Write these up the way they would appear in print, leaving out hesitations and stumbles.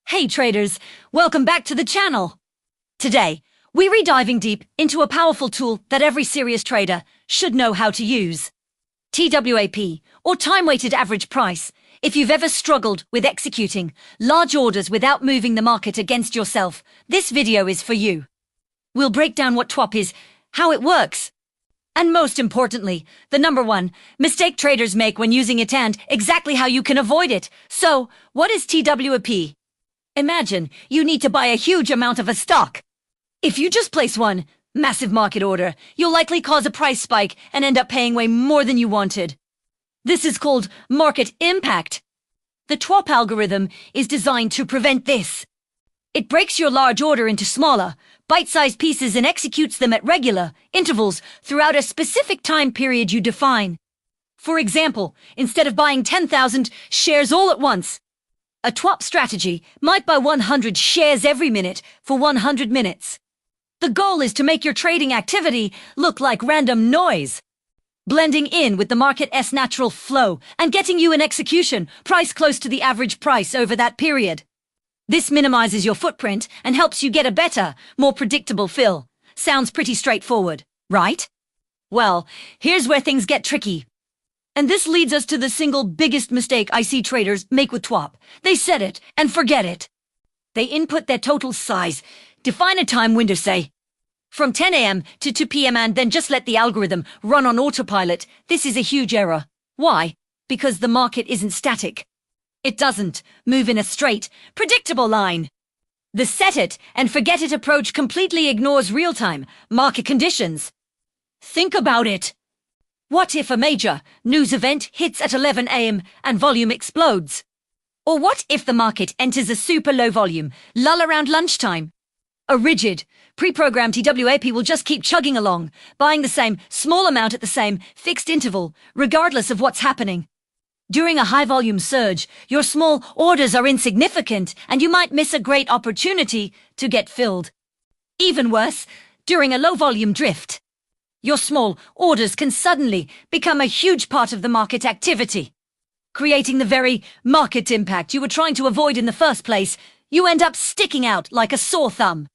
Hey traders, welcome back to the channel. Today, we're diving deep into a powerful tool that every serious trader should know how to use. TWAP, or time-weighted average price. If you've ever struggled with executing large orders without moving the market against yourself, this video is for you. We'll break down what TWAP is, how it works, and most importantly, the number one mistake traders make when using it and exactly how you can avoid it. So, what is TWAP? Imagine you need to buy a huge amount of a stock. If you just place one massive market order, you'll likely cause a price spike and end up paying way more than you wanted. This is called market impact. The TWAP algorithm is designed to prevent this. It breaks your large order into smaller, bite-sized pieces and executes them at regular intervals throughout a specific time period you define. For example, instead of buying 10,000 shares all at once, a TWAP strategy might buy 100 shares every minute for 100 minutes. The goal is to make your trading activity look like random noise, blending in with the market's natural flow and getting you an execution price close to the average price over that period. This minimizes your footprint and helps you get a better, more predictable fill. Sounds pretty straightforward, right? Well, here's where things get tricky. And this leads us to the single biggest mistake I see traders make with TWAP. They set it and forget it. They input their total size, define a time window, say, from 10 a.m. to 2 p.m. and then just let the algorithm run on autopilot. This is a huge error. Why? Because the market isn't static. It doesn't move in a straight, predictable line. The set it and forget it approach completely ignores real-time market conditions. Think about it. What if a major news event hits at 11 a.m. and volume explodes? Or what if the market enters a super low volume lull around lunchtime? A rigid, pre-programmed TWAP will just keep chugging along, buying the same small amount at the same fixed interval, regardless of what's happening. During a high-volume surge, your small orders are insignificant and you might miss a great opportunity to get filled. Even worse, during a low-volume drift, your small orders can suddenly become a huge part of the market activity, creating the very market impact you were trying to avoid in the first place. You end up sticking out like a sore thumb.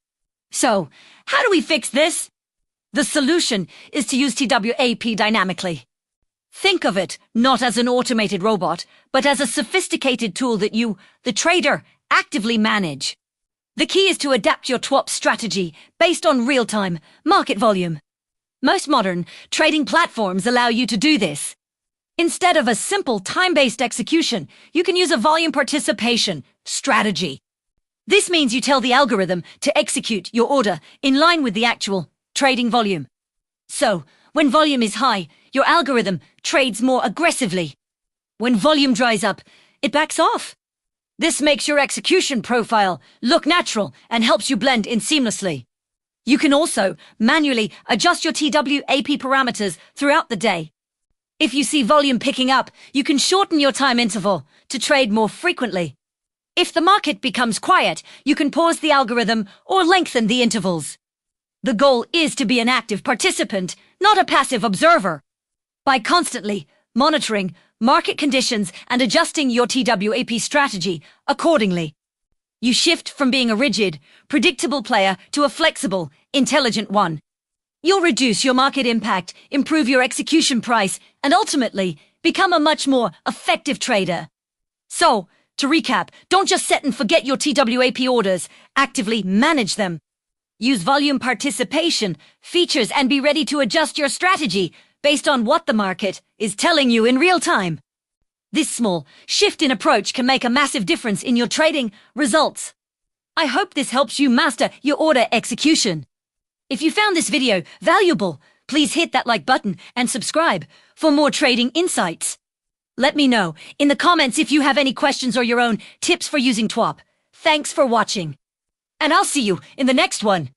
So, how do we fix this? The solution is to use TWAP dynamically. Think of it not as an automated robot, but as a sophisticated tool that you, the trader, actively manage. The key is to adapt your TWAP strategy based on real-time market volume. Most modern trading platforms allow you to do this. Instead of a simple time-based execution, you can use a volume participation strategy. This means you tell the algorithm to execute your order in line with the actual trading volume. So, when volume is high, your algorithm trades more aggressively. When volume dries up, it backs off. This makes your execution profile look natural and helps you blend in seamlessly. You can also manually adjust your TWAP parameters throughout the day. If you see volume picking up, you can shorten your time interval to trade more frequently. If the market becomes quiet, you can pause the algorithm or lengthen the intervals. The goal is to be an active participant, not a passive observer. By constantly monitoring market conditions and adjusting your TWAP strategy accordingly, you shift from being a rigid, predictable player to a flexible, intelligent one. You'll reduce your market impact, improve your execution price, and ultimately become a much more effective trader. So, to recap, don't just set and forget your TWAP orders, actively manage them. Use volume participation features and be ready to adjust your strategy based on what the market is telling you in real time. This small shift in approach can make a massive difference in your trading results. I hope this helps you master your order execution. If you found this video valuable, please hit that like button and subscribe for more trading insights. Let me know in the comments if you have any questions or your own tips for using TWAP. Thanks for watching. And I'll see you in the next one.